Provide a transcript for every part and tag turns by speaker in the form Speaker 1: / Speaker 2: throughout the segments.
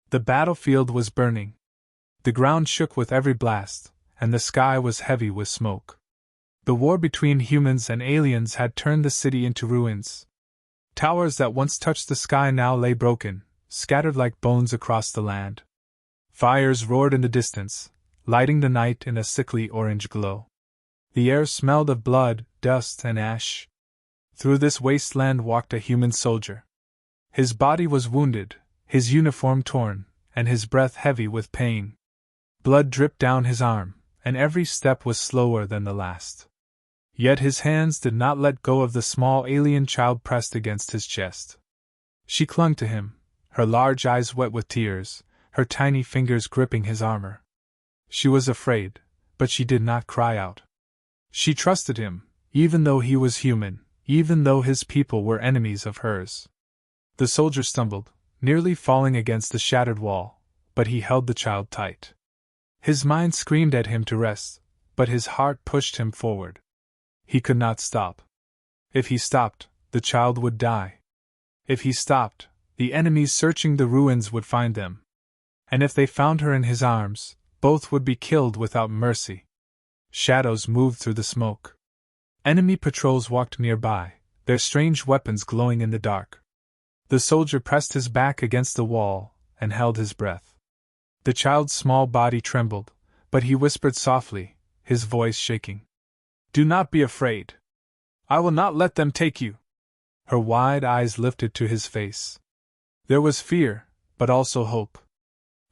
Speaker 1: The battlefield was burning. The ground shook with every blast, and the sky was heavy with smoke. The war between humans and aliens had turned the city into ruins. Towers that once touched the sky now lay broken, scattered like bones across the land. Fires roared in the distance, lighting the night in a sickly orange glow. The air smelled of blood, dust, and ash. Through this wasteland walked a human soldier. His body was wounded, his uniform torn, and his breath heavy with pain. Blood dripped down his arm, and every step was slower than the last. Yet his hands did not let go of the small alien child pressed against his chest. She clung to him, her large eyes wet with tears, her tiny fingers gripping his armor. She was afraid, but she did not cry out. She trusted him, even though he was human, even though his people were enemies of hers. The soldier stumbled, nearly falling against the shattered wall, but he held the child tight. His mind screamed at him to rest, but his heart pushed him forward. He could not stop. If he stopped, the child would die. If he stopped, the enemies searching the ruins would find them. And if they found her in his arms, both would be killed without mercy. Shadows moved through the smoke. Enemy patrols walked nearby, their strange weapons glowing in the dark. The soldier pressed his back against the wall and held his breath. The child's small body trembled, but he whispered softly, his voice shaking. "Do not be afraid. I will not let them take you." Her wide eyes lifted to his face. There was fear, but also hope.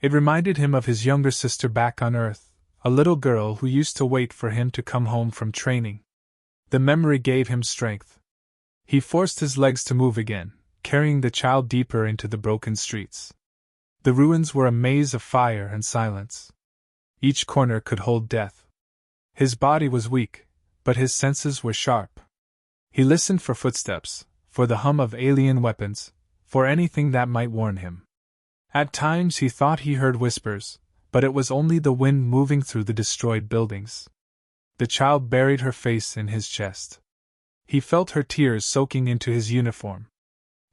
Speaker 1: It reminded him of his younger sister back on Earth, a little girl who used to wait for him to come home from training. The memory gave him strength. He forced his legs to move again, carrying the child deeper into the broken streets. The ruins were a maze of fire and silence. Each corner could hold death. His body was weak, but his senses were sharp. He listened for footsteps, for the hum of alien weapons, for anything that might warn him. At times he thought he heard whispers, but it was only the wind moving through the destroyed buildings. The child buried her face in his chest. He felt her tears soaking into his uniform.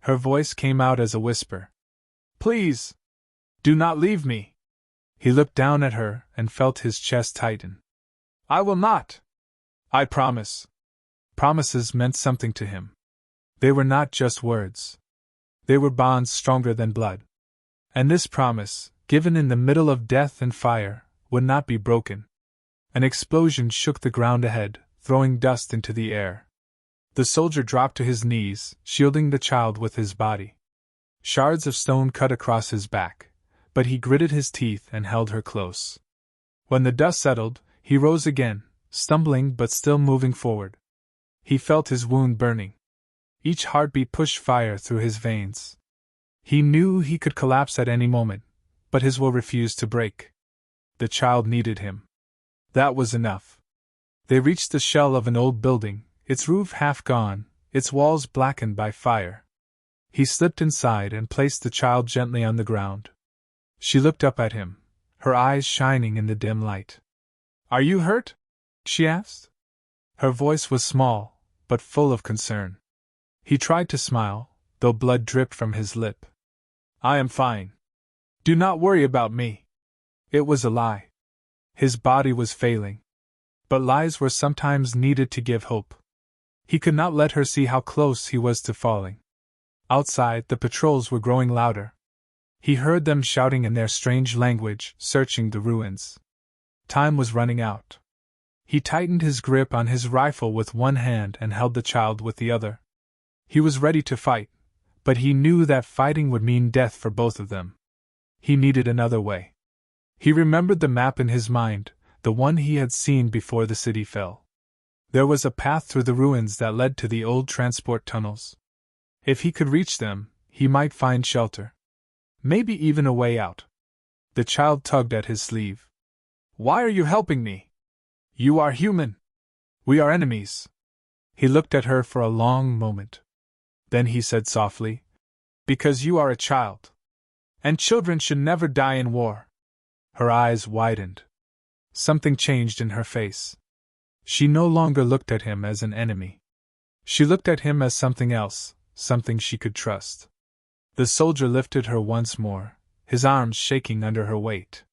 Speaker 1: Her voice came out as a whisper. "Please! Do not leave me!" He looked down at her and felt his chest tighten. "I will not! I promise!" Promises meant something to him. They were not just words. They were bonds stronger than blood. And this promise, given in the middle of death and fire, would not be broken. An explosion shook the ground ahead, throwing dust into the air. The soldier dropped to his knees, shielding the child with his body. Shards of stone cut across his back, but he gritted his teeth and held her close. When the dust settled, he rose again, stumbling but still moving forward. He felt his wound burning. Each heartbeat pushed fire through his veins. He knew he could collapse at any moment, but his will refused to break. The child needed him. That was enough. They reached the shell of an old building, its roof half gone, its walls blackened by fire. He slipped inside and placed the child gently on the ground. She looked up at him, her eyes shining in the dim light. "Are you hurt?" she asked. Her voice was small, but full of concern. He tried to smile, though blood dripped from his lip. "I am fine. Do not worry about me." It was a lie. His body was failing. But lies were sometimes needed to give hope. He could not let her see how close he was to falling. Outside, the patrols were growing louder. He heard them shouting in their strange language, searching the ruins. Time was running out. He tightened his grip on his rifle with one hand and held the child with the other. He was ready to fight, but he knew that fighting would mean death for both of them. He needed another way. He remembered the map in his mind, the one he had seen before the city fell. There was a path through the ruins that led to the old transport tunnels. If he could reach them, he might find shelter. Maybe even a way out. The child tugged at his sleeve. "Why are you helping me? You are human. We are enemies." He looked at her for a long moment. Then he said softly, "Because you are a child. And children should never die in war." Her eyes widened. Something changed in her face. She no longer looked at him as an enemy. She looked at him as something else, something she could trust. The soldier lifted her once more, his arms shaking under her weight.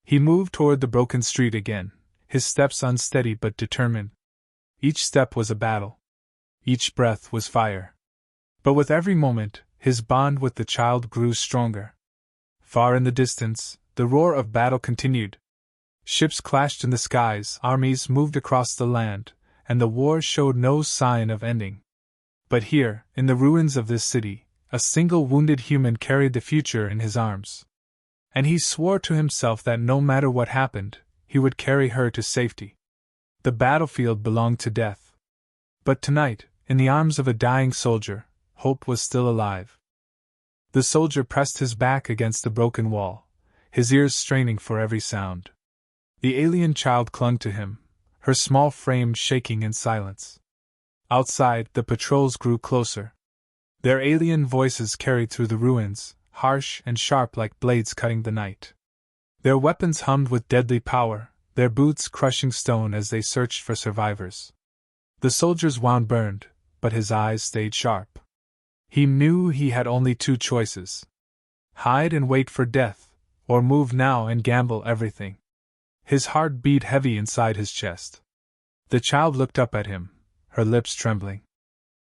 Speaker 1: He moved toward the broken street again, his steps unsteady but determined. Each step was a battle. Each breath was fire. But with every moment, his bond with the child grew stronger. Far in the distance, the roar of battle continued. Ships clashed in the skies, armies moved across the land, and the war showed no sign of ending. But here, in the ruins of this city, a single wounded human carried the future in his arms. And he swore to himself that no matter what happened, he would carry her to safety. The battlefield belonged to death. But tonight, in the arms of a dying soldier, hope was still alive. The soldier pressed his back against the broken wall, his ears straining for every sound. The alien child clung to him, her small frame shaking in silence. Outside, the patrols grew closer. Their alien voices carried through the ruins, harsh and sharp like blades cutting the night. Their weapons hummed with deadly power, their boots crushing stone as they searched for survivors. The soldier's wound burned, but his eyes stayed sharp. He knew he had only two choices: hide and wait for death, or move now and gamble everything. His heart beat heavy inside his chest. The child looked up at him, her lips trembling.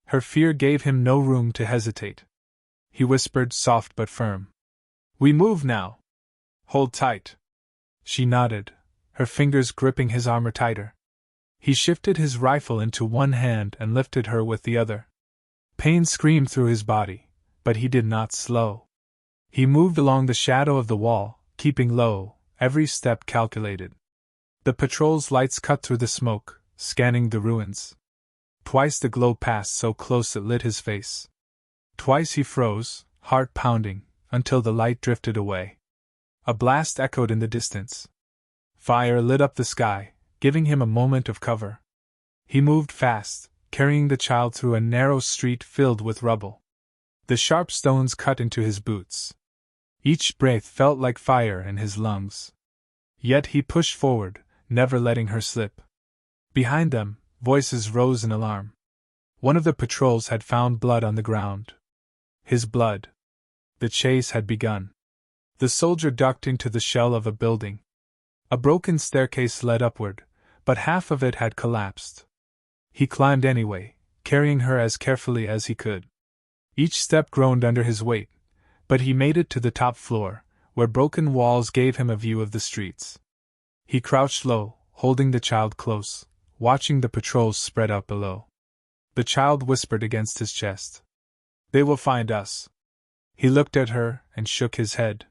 Speaker 1: Her fear gave him no room to hesitate. He whispered, soft but firm, "We move now. Hold tight." She nodded, her fingers gripping his armor tighter. He shifted his rifle into one hand and lifted her with the other. Pain screamed through his body, but he did not slow. He moved along the shadow of the wall, keeping low, every step calculated. The patrol's lights cut through the smoke, scanning the ruins. Twice the glow passed so close it lit his face. Twice he froze, heart pounding, until the light drifted away. A blast echoed in the distance. Fire lit up the sky, giving him a moment of cover. He moved fast, carrying the child through a narrow street filled with rubble. The sharp stones cut into his boots. Each breath felt like fire in his lungs. Yet he pushed forward, never letting her slip. Behind them, voices rose in alarm. One of the patrols had found blood on the ground. His blood. The chase had begun. The soldier ducked into the shell of a building. A broken staircase led upward, but half of it had collapsed. He climbed anyway, carrying her as carefully as he could. Each step groaned under his weight, but he made it to the top floor, where broken walls gave him a view of the streets. He crouched low, holding the child close, watching the patrols spread out below. The child whispered against his chest, "They will find us." He looked at her and shook his head.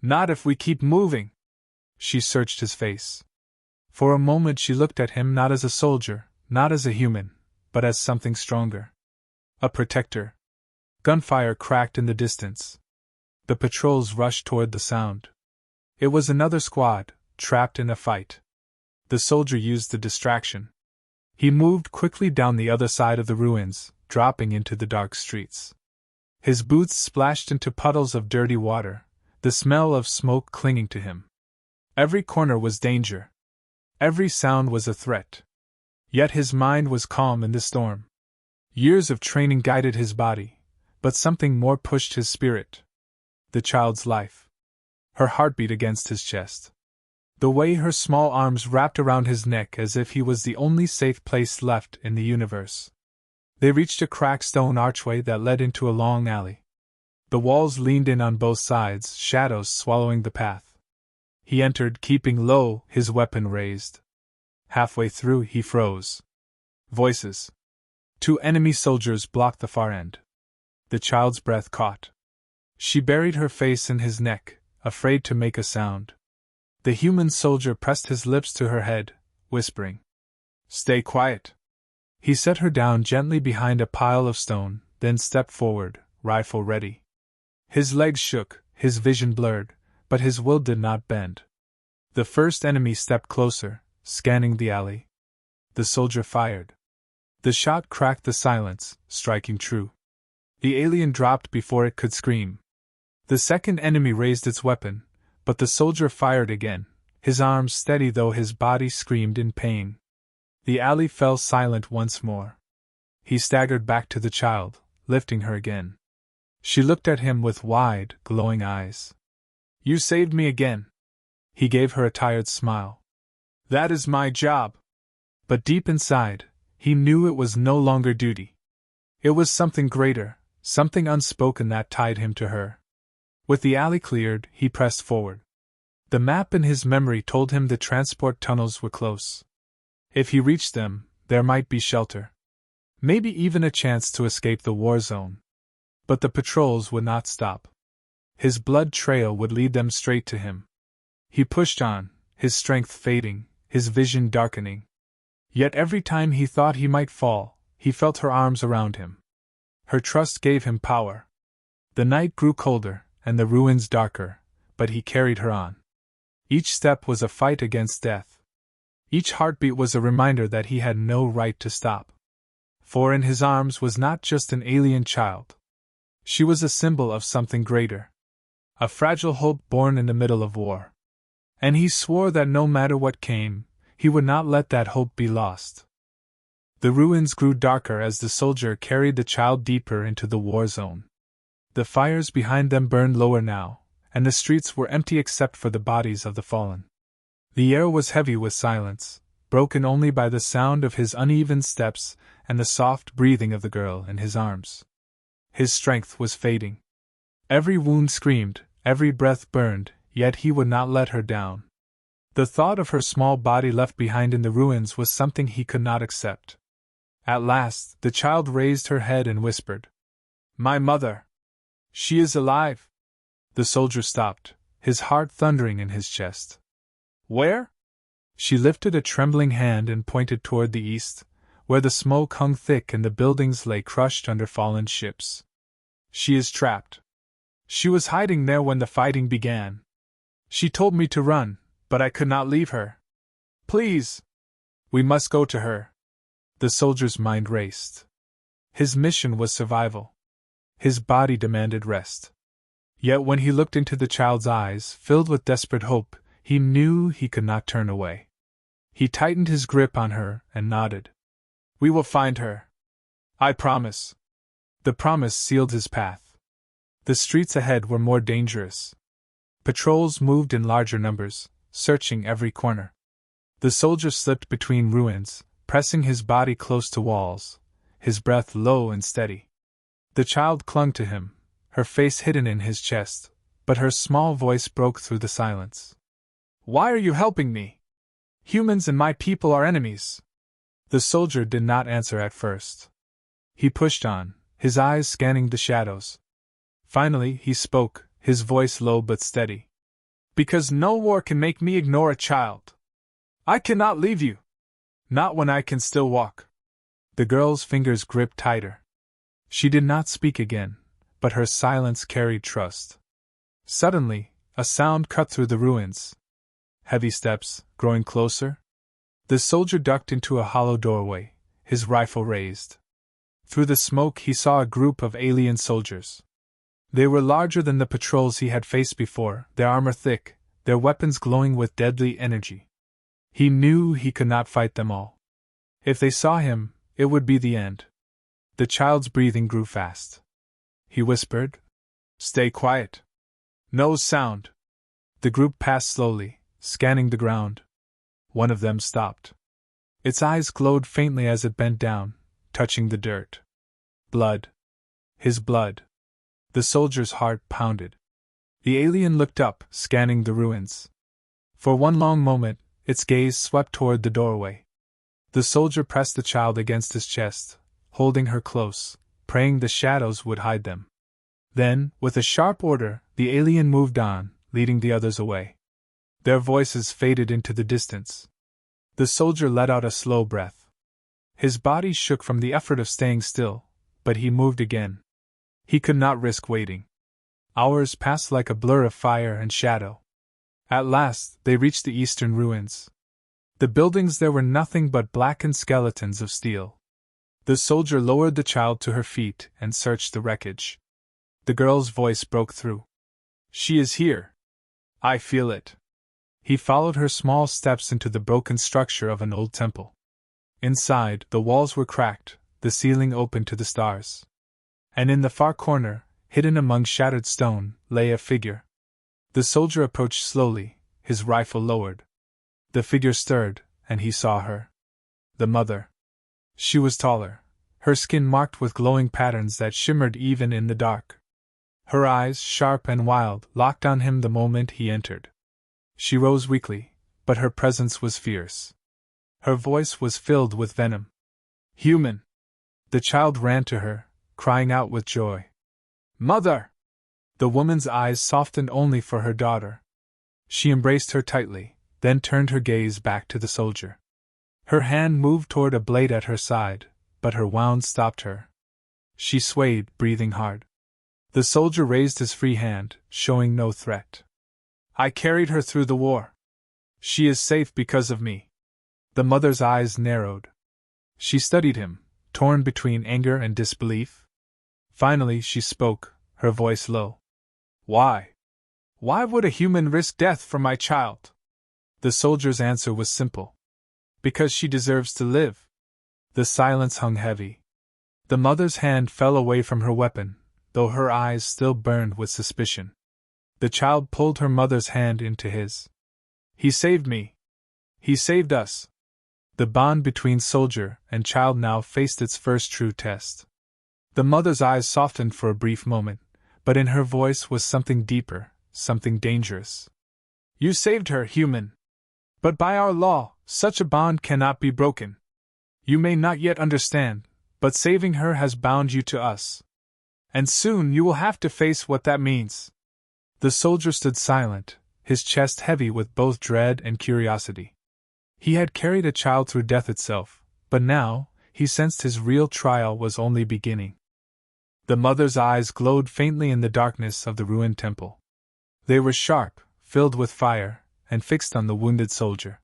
Speaker 1: "Not if we keep moving." She searched his face. For a moment she looked at him not as a soldier, not as a human, but as something stronger. A protector. Gunfire cracked in the distance. The patrols rushed toward the sound. It was another squad, trapped in a fight. The soldier used the distraction. He moved quickly down the other side of the ruins, dropping into the dark streets. His boots splashed into puddles of dirty water, the smell of smoke clinging to him. Every corner was danger. Every sound was a threat. Yet his mind was calm in the storm. Years of training guided his body, but something more pushed his spirit. The child's life. Her heart beat against his chest. The way her small arms wrapped around his neck as if he was the only safe place left in the universe. They reached a cracked stone archway that led into a long alley. The walls leaned in on both sides, shadows swallowing the path. He entered, keeping low, his weapon raised. Halfway through, he froze. Voices. 2 enemy soldiers blocked the far end. The child's breath caught. She buried her face in his neck, afraid to make a sound. The human soldier pressed his lips to her head, whispering, "Stay quiet." He set her down gently behind a pile of stone, then stepped forward, rifle ready. His legs shook, his vision blurred, but his will did not bend. The first enemy stepped closer, scanning the alley. The soldier fired. The shot cracked the silence, striking true. The alien dropped before it could scream. The second enemy raised its weapon, but the soldier fired again, his arms steady though his body screamed in pain. The alley fell silent once more. He staggered back to the child, lifting her again. She looked at him with wide, glowing eyes. You saved me again. He gave her a tired smile. That is my job. But deep inside, he knew it was no longer duty. It was something greater, something unspoken that tied him to her. With the alley cleared, he pressed forward. The map in his memory told him the transport tunnels were close. If he reached them, there might be shelter. Maybe even a chance to escape the war zone. But the patrols would not stop. His blood trail would lead them straight to him. He pushed on, his strength fading, his vision darkening. Yet every time he thought he might fall, he felt her arms around him. Her trust gave him power. The night grew colder, and the ruins darker, but he carried her on. Each step was a fight against death. Each heartbeat was a reminder that he had no right to stop. For in his arms was not just an alien child. She was a symbol of something greater. A fragile hope born in the middle of war. And he swore that no matter what came, he would not let that hope be lost. The ruins grew darker as the soldier carried the child deeper into the war zone. The fires behind them burned lower now, and the streets were empty except for the bodies of the fallen. The air was heavy with silence, broken only by the sound of his uneven steps and the soft breathing of the girl in his arms. His strength was fading. Every wound screamed, every breath burned, yet he would not let her down. The thought of her small body left behind in the ruins was something he could not accept. At last, the child raised her head and whispered, "My mother! She is alive!" The soldier stopped, his heart thundering in his chest. "Where?" She lifted a trembling hand and pointed toward the east, where the smoke hung thick and the buildings lay crushed under fallen ships. "She is trapped. She was hiding there when the fighting began. She told me to run, but I could not leave her. Please! We must go to her." The soldier's mind raced. His mission was survival. His body demanded rest. Yet when he looked into the child's eyes, filled with desperate hope, he knew he could not turn away. He tightened his grip on her and nodded. "We will find her. I promise." The promise sealed his path. The streets ahead were more dangerous. Patrols moved in larger numbers, searching every corner. The soldier slipped between ruins, pressing his body close to walls, his breath low and steady. The child clung to him, her face hidden in his chest, but her small voice broke through the silence. "Why are you helping me? Humans and my people are enemies." The soldier did not answer at first. He pushed on, his eyes scanning the shadows. Finally, he spoke, his voice low but steady. "Because no war can make me ignore a child. I cannot leave you. Not when I can still walk." The girl's fingers gripped tighter. She did not speak again, but her silence carried trust. Suddenly, a sound cut through the ruins. Heavy steps, growing closer. The soldier ducked into a hollow doorway, his rifle raised. Through the smoke he saw a group of alien soldiers. They were larger than the patrols he had faced before, their armor thick, their weapons glowing with deadly energy. He knew he could not fight them all. If they saw him, it would be the end. The child's breathing grew fast. He whispered, "Stay quiet. No sound." The group passed slowly, scanning the ground. One of them stopped. Its eyes glowed faintly as it bent down, touching the dirt. Blood. His blood. The soldier's heart pounded. The alien looked up, scanning the ruins. For one long moment, its gaze swept toward the doorway. The soldier pressed the child against his chest, holding her close, praying the shadows would hide them. Then, with a sharp order, the alien moved on, leading the others away. Their voices faded into the distance. The soldier let out a slow breath. His body shook from the effort of staying still, but he moved again. He could not risk waiting. Hours passed like a blur of fire and shadow. At last, they reached the eastern ruins. The buildings there were nothing but blackened skeletons of steel. The soldier lowered the child to her feet and searched the wreckage. The girl's voice broke through. "She is here. I feel it." He followed her small steps into the broken structure of an old temple. Inside, the walls were cracked, the ceiling open to the stars. And in the far corner, hidden among shattered stone, lay a figure. The soldier approached slowly, his rifle lowered. The figure stirred, and he saw her. The mother. She was taller, her skin marked with glowing patterns that shimmered even in the dark. Her eyes, sharp and wild, locked on him the moment he entered. She rose weakly, but her presence was fierce. Her voice was filled with venom. Human! The child ran to her, crying out with joy. Mother! The woman's eyes softened only for her daughter. She embraced her tightly, then turned her gaze back to the soldier. Her hand moved toward a blade at her side, but her wound stopped her. She swayed, breathing hard. The soldier raised his free hand, showing no threat. I carried her through the war. She is safe because of me. The mother's eyes narrowed. She studied him, torn between anger and disbelief. Finally she spoke, her voice low. Why? Why would a human risk death for my child? The soldier's answer was simple. Because she deserves to live. The silence hung heavy. The mother's hand fell away from her weapon, though her eyes still burned with suspicion. The child pulled her mother's hand into his. He saved me. He saved us. The bond between soldier and child now faced its first true test. The mother's eyes softened for a brief moment, but in her voice was something deeper, something dangerous. You saved her, human. But by our law, such a bond cannot be broken. You may not yet understand, but saving her has bound you to us. And soon you will have to face what that means. The soldier stood silent, his chest heavy with both dread and curiosity. He had carried a child through death itself, but now, he sensed his real trial was only beginning. The mother's eyes glowed faintly in the darkness of the ruined temple. They were sharp, filled with fire, and fixed on the wounded soldier.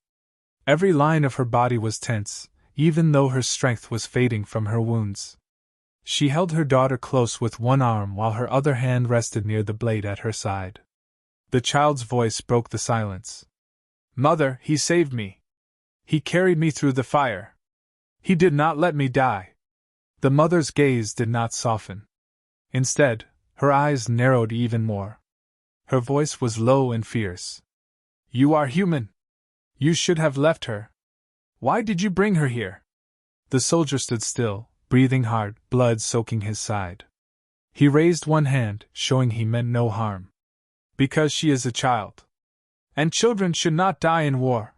Speaker 1: Every line of her body was tense, even though her strength was fading from her wounds. She held her daughter close with one arm while her other hand rested near the blade at her side. The child's voice broke the silence. Mother, he saved me. He carried me through the fire. He did not let me die. The mother's gaze did not soften. Instead, her eyes narrowed even more. Her voice was low and fierce. You are human. You should have left her. Why did you bring her here? The soldier stood still, breathing hard, blood soaking his side. He raised one hand, showing he meant no harm. Because she is a child. And children should not die in war.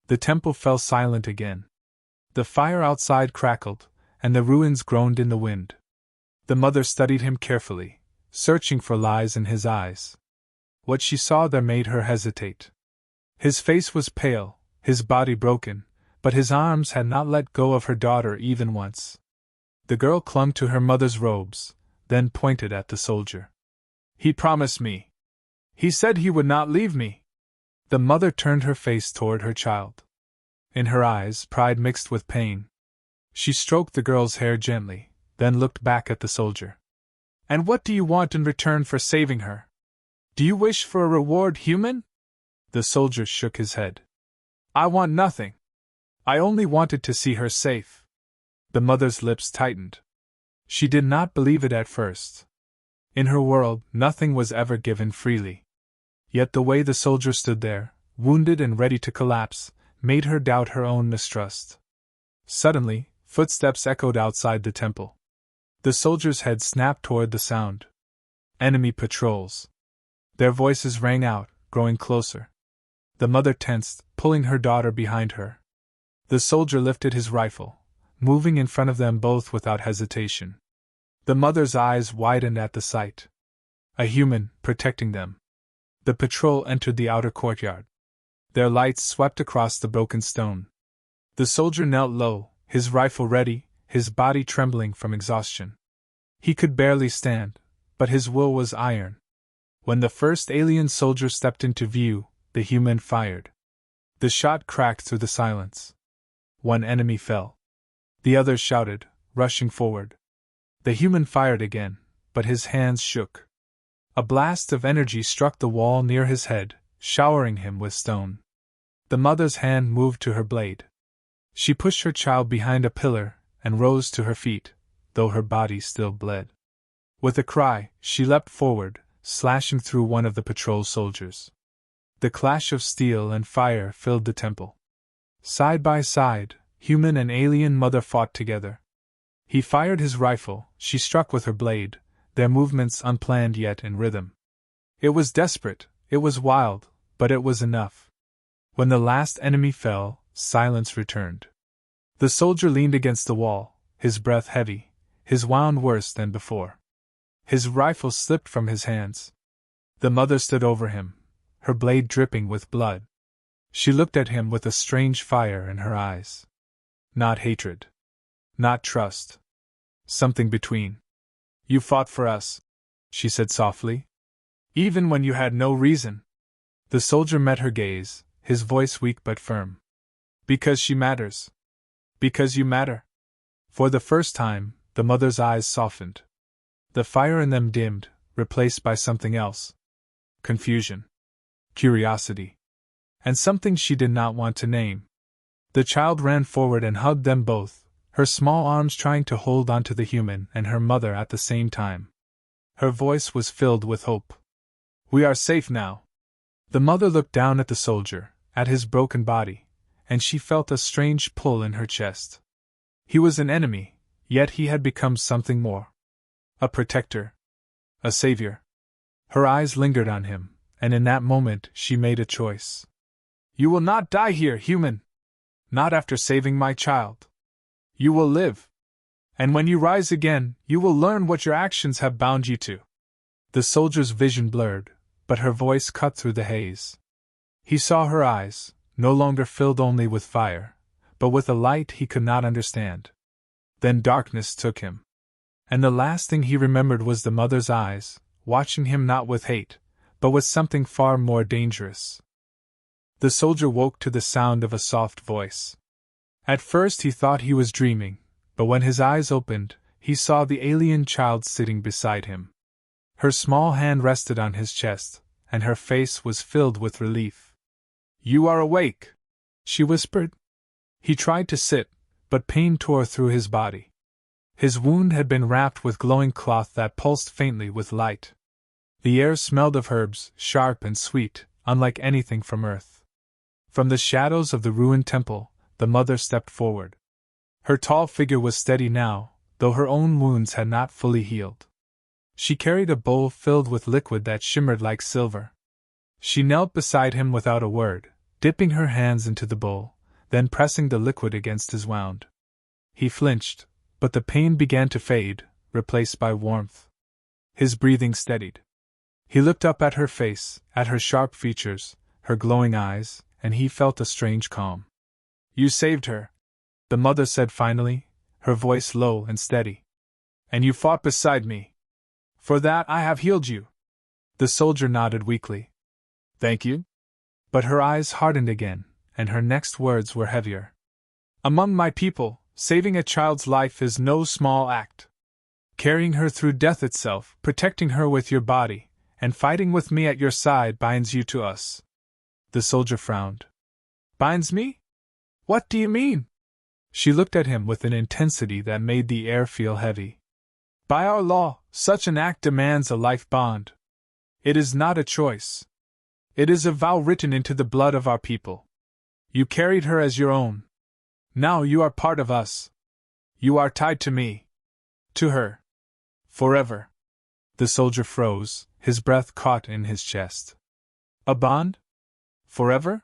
Speaker 1: The temple fell silent again. The fire outside crackled, and the ruins groaned in the wind. The mother studied him carefully, searching for lies in his eyes. What she saw there made her hesitate. His face was pale, his body broken, but his arms had not let go of her daughter even once. The girl clung to her mother's robes, then pointed at the soldier. He promised me. He said he would not leave me. The mother turned her face toward her child. In her eyes, pride mixed with pain. She stroked the girl's hair gently, then looked back at the soldier. And what do you want in return for saving her? Do you wish for a reward, human? The soldier shook his head. I want nothing. I only wanted to see her safe. The mother's lips tightened. She did not believe it at first. In her world, nothing was ever given freely. Yet the way the soldier stood there, wounded and ready to collapse, made her doubt her own mistrust. Suddenly, footsteps echoed outside the temple. The soldier's head snapped toward the sound. Enemy patrols. Their voices rang out, growing closer. The mother tensed, pulling her daughter behind her. The soldier lifted his rifle, moving in front of them both without hesitation. The mother's eyes widened at the sight. A human, protecting them. The patrol entered the outer courtyard. Their lights swept across the broken stone. The soldier knelt low, his rifle ready, his body trembling from exhaustion. He could barely stand, but his will was iron. When the first alien soldier stepped into view, the human fired. The shot cracked through the silence. One enemy fell. The others shouted, rushing forward. The human fired again, but his hands shook. A blast of energy struck the wall near his head, showering him with stone. The mother's hand moved to her blade. She pushed her child behind a pillar and rose to her feet, though her body still bled. With a cry, she leapt forward, slashing through one of the patrol soldiers. The clash of steel and fire filled the temple. Side by side, human and alien mother fought together. He fired his rifle, she struck with her blade, their movements unplanned yet in rhythm. It was desperate, it was wild, but it was enough. When the last enemy fell, silence returned. The soldier leaned against the wall, his breath heavy, his wound worse than before. His rifle slipped from his hands. The mother stood over him, her blade dripping with blood. She looked at him with a strange fire in her eyes. Not hatred. Not trust. Something between. You fought for us, she said softly. Even when you had no reason. The soldier met her gaze, his voice weak but firm. Because she matters. Because you matter. For the first time, the mother's eyes softened. The fire in them dimmed, replaced by something else. Confusion. Curiosity. And something she did not want to name. The child ran forward and hugged them both, her small arms trying to hold onto the human and her mother at the same time. Her voice was filled with hope. We are safe now. The mother looked down at the soldier, at his broken body, and she felt a strange pull in her chest. He was an enemy, yet he had become something more. A protector. A savior. Her eyes lingered on him, and in that moment she made a choice. You will not die here, human. Not after saving my child. You will live. And when you rise again, you will learn what your actions have bound you to. The soldier's vision blurred, but her voice cut through the haze. He saw her eyes, no longer filled only with fire, but with a light he could not understand. Then darkness took him. And the last thing he remembered was the mother's eyes, watching him not with hate, but with something far more dangerous. The soldier woke to the sound of a soft voice. At first he thought he was dreaming, but when his eyes opened, he saw the alien child sitting beside him. Her small hand rested on his chest, and her face was filled with relief. You are awake, she whispered. He tried to sit, but pain tore through his body. His wound had been wrapped with glowing cloth that pulsed faintly with light. The air smelled of herbs, sharp and sweet, unlike anything from earth. From the shadows of the ruined temple, the mother stepped forward. Her tall figure was steady now, though her own wounds had not fully healed. She carried a bowl filled with liquid that shimmered like silver. She knelt beside him without a word, dipping her hands into the bowl, then pressing the liquid against his wound. He flinched, but the pain began to fade, replaced by warmth. His breathing steadied. He looked up at her face, at her sharp features, her glowing eyes, and he felt a strange calm. You saved her, the mother said finally, her voice low and steady. And you fought beside me. For that I have healed you. The soldier nodded weakly. Thank you? But her eyes hardened again, and her next words were heavier. Among my people, saving a child's life is no small act. Carrying her through death itself, protecting her with your body, and fighting with me at your side binds you to us. The soldier frowned. Binds me? What do you mean? She looked at him with an intensity that made the air feel heavy. By our law, such an act demands a life bond. It is not a choice. It is a vow written into the blood of our people. You carried her as your own. Now you are part of us. You are tied to me. To her. Forever. The soldier froze, his breath caught in his chest. A bond? Forever?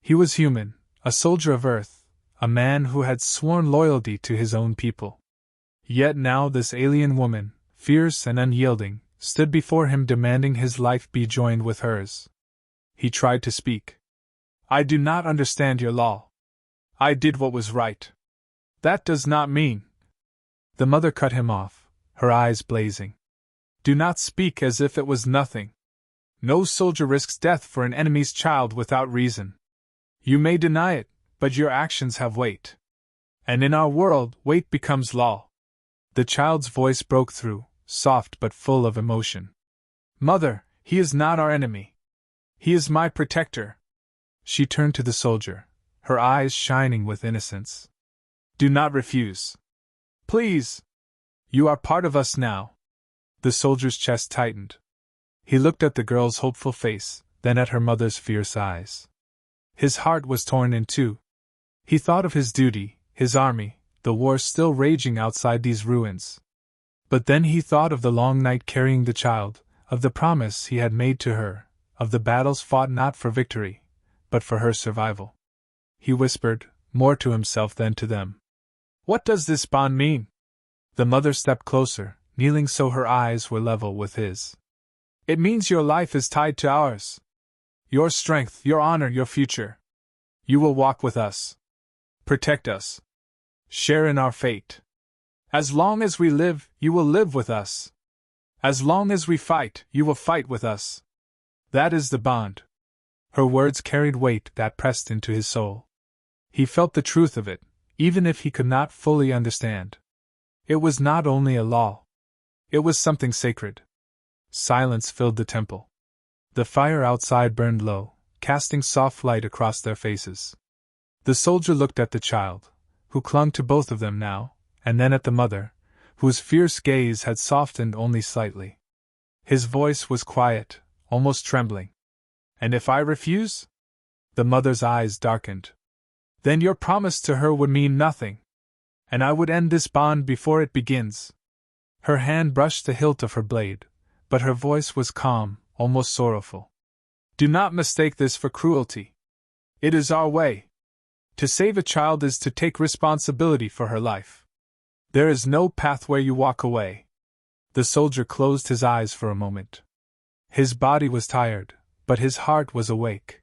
Speaker 1: He was human, a soldier of Earth, a man who had sworn loyalty to his own people. Yet now this alien woman, fierce and unyielding, stood before him demanding his life be joined with hers. He tried to speak. I do not understand your law. I did what was right. That does not mean. The mother cut him off, her eyes blazing. Do not speak as if it was nothing. No soldier risks death for an enemy's child without reason. You may deny it, but your actions have weight. And in our world, weight becomes law. The child's voice broke through, soft but full of emotion. Mother, he is not our enemy. He is my protector. She turned to the soldier, her eyes shining with innocence. Do not refuse. Please. You are part of us now. The soldier's chest tightened. He looked at the girl's hopeful face, then at her mother's fierce eyes. His heart was torn in two. He thought of his duty, his army, the war still raging outside these ruins. But then he thought of the long night carrying the child, of the promise he had made to her, of the battles fought not for victory, but for her survival. He whispered, more to himself than to them. "What does this bond mean?" The mother stepped closer, kneeling so her eyes were level with his. "It means your life is tied to ours. Your strength, your honor, your future. You will walk with us. Protect us. Share in our fate. As long as we live, you will live with us. As long as we fight, you will fight with us. That is the bond." Her words carried weight that pressed into his soul. He felt the truth of it, even if he could not fully understand. It was not only a law. It was something sacred. Silence filled the temple. The fire outside burned low, casting soft light across their faces. The soldier looked at the child, who clung to both of them now, and then at the mother, whose fierce gaze had softened only slightly. His voice was quiet, almost trembling. "And if I refuse?" The mother's eyes darkened. "Then your promise to her would mean nothing. And I would end this bond before it begins." Her hand brushed the hilt of her blade, but her voice was calm, almost sorrowful. "Do not mistake this for cruelty. It is our way. To save a child is to take responsibility for her life. There is no path where you walk away." The soldier closed his eyes for a moment. His body was tired, but his heart was awake.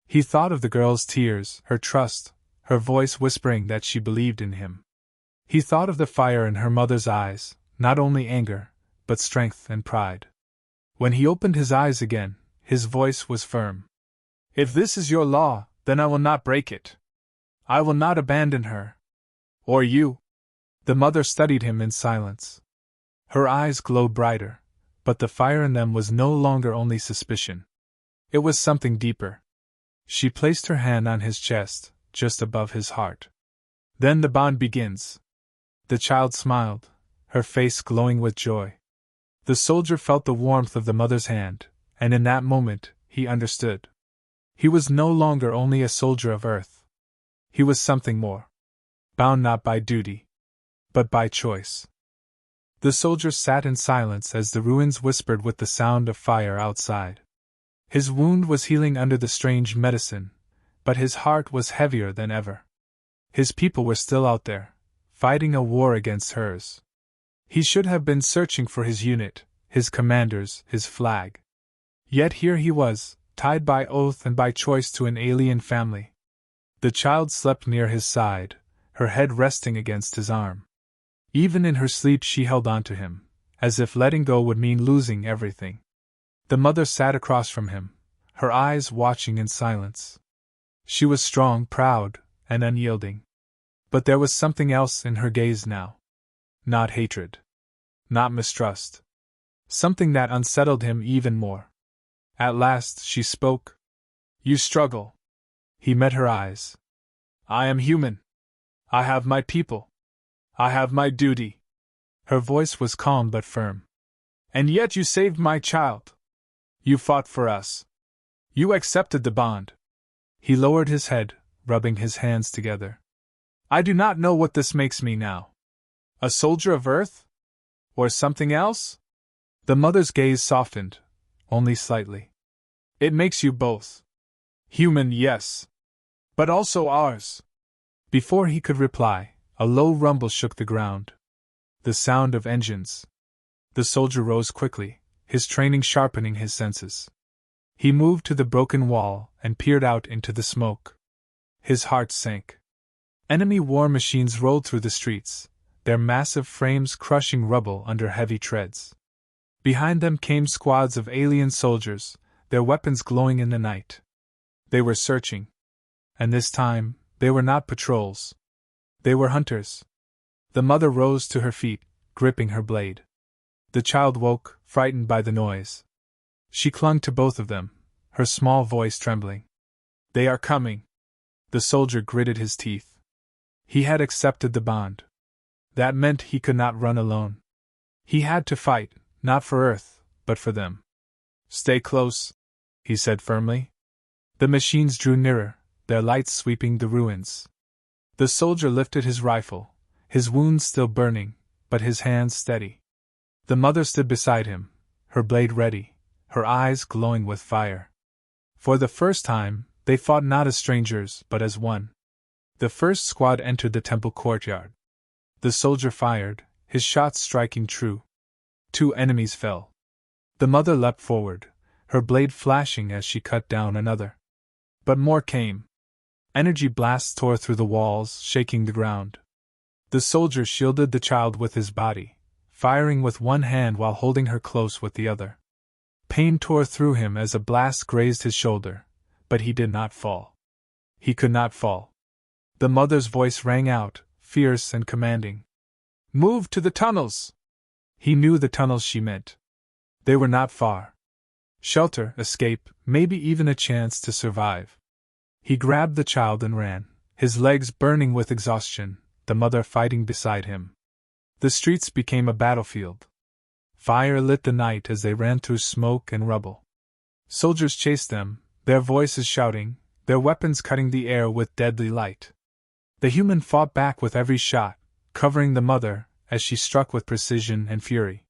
Speaker 1: He thought of the girl's tears, her trust, her voice whispering that she believed in him. He thought of the fire in her mother's eyes, not only anger, but strength and pride. When he opened his eyes again, his voice was firm. "If this is your law, then I will not break it. I will not abandon her. Or you." The mother studied him in silence. Her eyes glowed brighter, but the fire in them was no longer only suspicion. It was something deeper. She placed her hand on his chest, just above his heart. "Then the bond begins." The child smiled, her face glowing with joy. The soldier felt the warmth of the mother's hand, and in that moment, he understood. He was no longer only a soldier of earth. He was something more. Bound not by duty, but by choice. The soldier sat in silence as the ruins whispered with the sound of fire outside. His wound was healing under the strange medicine, but his heart was heavier than ever. His people were still out there, fighting a war against hers. He should have been searching for his unit, his commanders, his flag. Yet here he was, tied by oath and by choice to an alien family. The child slept near his side, her head resting against his arm. Even in her sleep she held on to him, as if letting go would mean losing everything. The mother sat across from him, her eyes watching in silence. She was strong, proud, and unyielding. But there was something else in her gaze now. Not hatred. Not mistrust. Something that unsettled him even more. At last she spoke. "You struggle." He met her eyes. "I am human. I have my people. I have my duty." Her voice was calm but firm. "And yet you saved my child. You fought for us. You accepted the bond." He lowered his head, rubbing his hands together. "I do not know what this makes me now. A soldier of Earth? Or something else?" The mother's gaze softened, only slightly. "It makes you both. Human, yes. But also ours." Before he could reply, a low rumble shook the ground. The sound of engines. The soldier rose quickly, his training sharpening his senses. He moved to the broken wall and peered out into the smoke. His heart sank. Enemy war machines rolled through the streets, their massive frames crushing rubble under heavy treads. Behind them came squads of alien soldiers, their weapons glowing in the night. They were searching. And this time, they were not patrols. They were hunters. The mother rose to her feet, gripping her blade. The child woke, frightened by the noise. She clung to both of them, her small voice trembling. "They are coming." The soldier gritted his teeth. He had accepted the bond. That meant he could not run alone. He had to fight, not for Earth, but for them. Stay close, he said firmly. The machines drew nearer, their lights sweeping the ruins. The soldier lifted his rifle, his wounds still burning, but his hands steady. The mother stood beside him, her blade ready, her eyes glowing with fire. For the first time, they fought not as strangers, but as one. The first squad entered the temple courtyard. The soldier fired, his shots striking true. 2 enemies fell. The mother leapt forward, her blade flashing as she cut down another. But more came. Energy blasts tore through the walls, shaking the ground. The soldier shielded the child with his body, firing with one hand while holding her close with the other. Pain tore through him as a blast grazed his shoulder, but he did not fall. He could not fall. The mother's voice rang out, fierce and commanding. Move to the tunnels! He knew the tunnels she meant. They were not far. Shelter, escape, maybe even a chance to survive. He grabbed the child and ran, his legs burning with exhaustion, the mother fighting beside him. The streets became a battlefield. Fire lit the night as they ran through smoke and rubble. Soldiers chased them, their voices shouting, their weapons cutting the air with deadly light. The human fought back with every shot, covering the mother as she struck with precision and fury.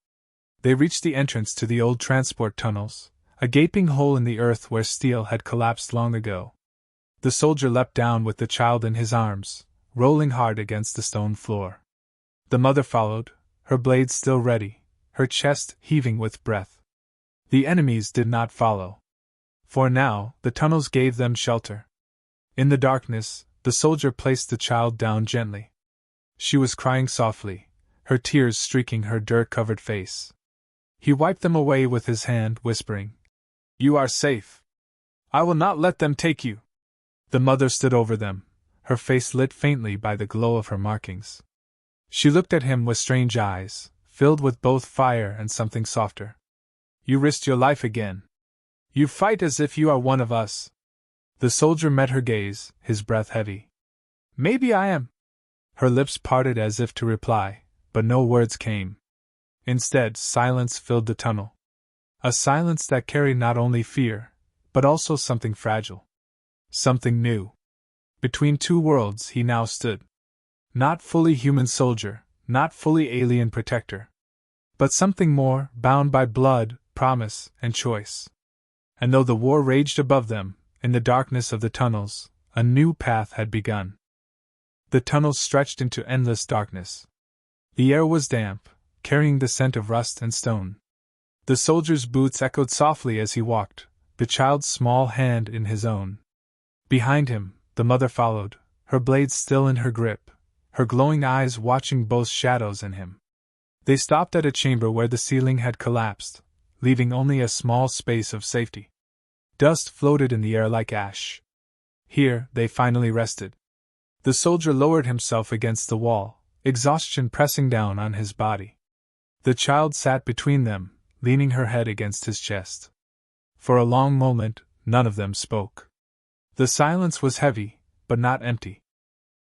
Speaker 1: They reached the entrance to the old transport tunnels, a gaping hole in the earth where steel had collapsed long ago. The soldier leapt down with the child in his arms, rolling hard against the stone floor. The mother followed, her blade still ready, her chest heaving with breath. The enemies did not follow. For now, the tunnels gave them shelter. In the darkness, the soldier placed the child down gently. She was crying softly, her tears streaking her dirt-covered face. He wiped them away with his hand, whispering, "You are safe. I will not let them take you." The mother stood over them, her face lit faintly by the glow of her markings. She looked at him with strange eyes, filled with both fire and something softer. "You risked your life again. You fight as if you are one of us." The soldier met her gaze, his breath heavy. "Maybe I am." Her lips parted as if to reply, but no words came. Instead, silence filled the tunnel. A silence that carried not only fear, but also something fragile. Something new. Between 2 worlds he now stood. Not fully human soldier, not fully alien protector. But something more, bound by blood, promise, and choice. And though the war raged above them, in the darkness of the tunnels, a new path had begun. The tunnels stretched into endless darkness. The air was damp, carrying the scent of rust and stone. The soldier's boots echoed softly as he walked, the child's small hand in his own. Behind him, the mother followed, her blade still in her grip, her glowing eyes watching both shadows and him. They stopped at a chamber where the ceiling had collapsed, leaving only a small space of safety. Dust floated in the air like ash. Here, they finally rested. The soldier lowered himself against the wall, exhaustion pressing down on his body. The child sat between them, leaning her head against his chest. For a long moment, none of them spoke. The silence was heavy, but not empty.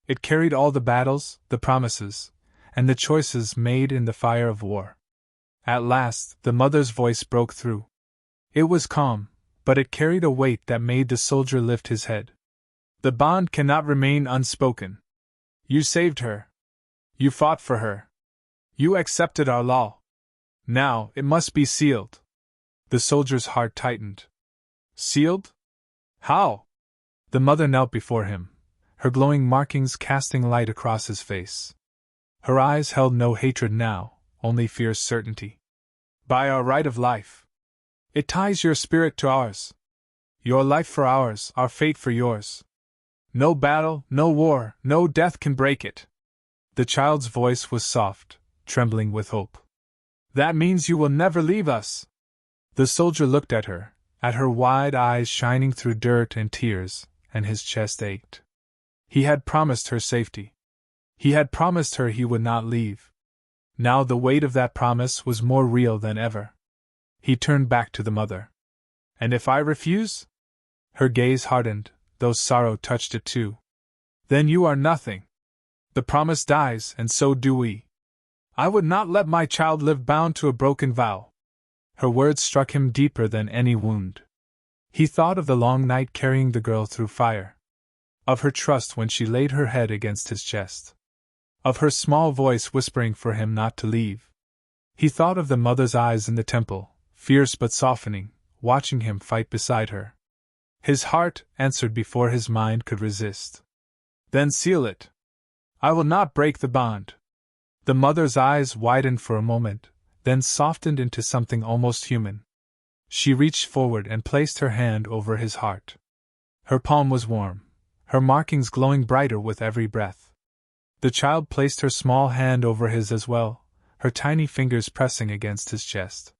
Speaker 1: It carried all the battles, the promises, and the choices made in the fire of war. At last, the mother's voice broke through. It was calm, but it carried a weight that made the soldier lift his head. "The bond cannot remain unspoken. You saved her. You fought for her. You accepted our law. Now, it must be sealed." The soldier's heart tightened. Sealed? How? The mother knelt before him, her glowing markings casting light across his face. Her eyes held no hatred now, only fierce certainty. "By our right of life. It ties your spirit to ours. Your life for ours, our fate for yours. No battle, no war, no death can break it." The child's voice was soft, trembling with hope. "That means you will never leave us." The soldier looked at her wide eyes shining through dirt and tears, and his chest ached. He had promised her safety. He had promised her he would not leave. Now the weight of that promise was more real than ever. He turned back to the mother. "And if I refuse?" Her gaze hardened, though sorrow touched it too. "Then you are nothing. The promise dies, and so do we. I would not let my child live bound to a broken vow." Her words struck him deeper than any wound. He thought of the long night carrying the girl through fire. Of her trust when she laid her head against his chest. Of her small voice whispering for him not to leave. He thought of the mother's eyes in the temple, fierce but softening, watching him fight beside her. His heart answered before his mind could resist. Then seal it. I will not break the bond. The mother's eyes widened for a moment, then softened into something almost human. She reached forward and placed her hand over his heart. Her palm was warm, her markings glowing brighter with every breath. The child placed her small hand over his as well, her tiny fingers pressing against his chest.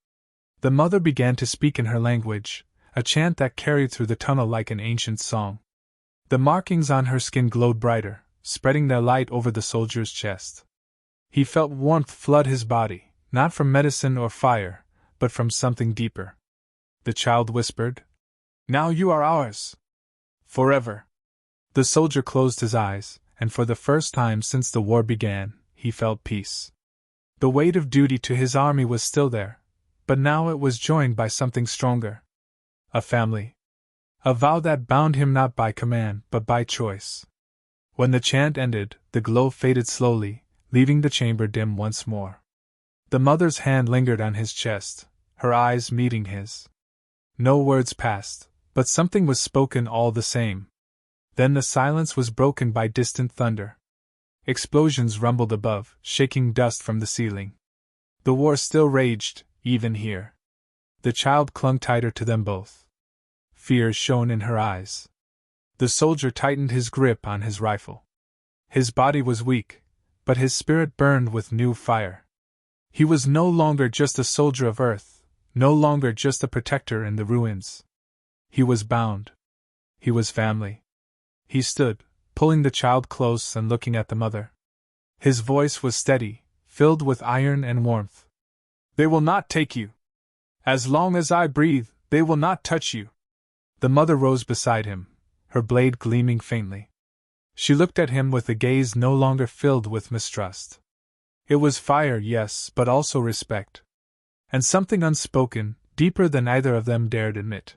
Speaker 1: The mother began to speak in her language, a chant that carried through the tunnel like an ancient song. The markings on her skin glowed brighter, spreading their light over the soldier's chest. He felt warmth flood his body, not from medicine or fire, but from something deeper. The child whispered, "Now you are ours. Forever." The soldier closed his eyes, and for the first time since the war began, he felt peace. The weight of duty to his army was still there, but now it was joined by something stronger. A family. A vow that bound him not by command, but by choice. When the chant ended, the glow faded slowly, leaving the chamber dim once more. The mother's hand lingered on his chest, her eyes meeting his. No words passed, but something was spoken all the same. Then the silence was broken by distant thunder. Explosions rumbled above, shaking dust from the ceiling. The war still raged, even here. The child clung tighter to them both. Fear shone in her eyes. The soldier tightened his grip on his rifle. His body was weak, but his spirit burned with new fire. He was no longer just a soldier of earth, no longer just a protector in the ruins. He was bound. He was family. He stood, pulling the child close and looking at the mother. His voice was steady, filled with iron and warmth. "They will not take you. As long as I breathe, they will not touch you." The mother rose beside him, her blade gleaming faintly. She looked at him with a gaze no longer filled with mistrust. It was fire, yes, but also respect. And something unspoken, deeper than either of them dared admit.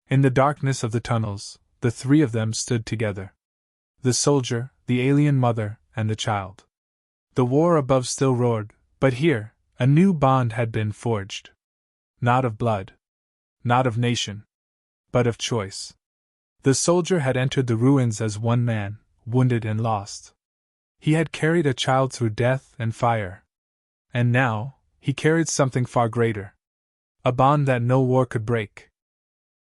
Speaker 1: In the darkness of the tunnels, the three of them stood together. The soldier, the alien mother, and the child. The war above still roared, but here, a new bond had been forged. Not of blood. Not of nation. But of choice. The soldier had entered the ruins as one man, wounded and lost. He had carried a child through death and fire. And now, he carried something far greater. A bond that no war could break.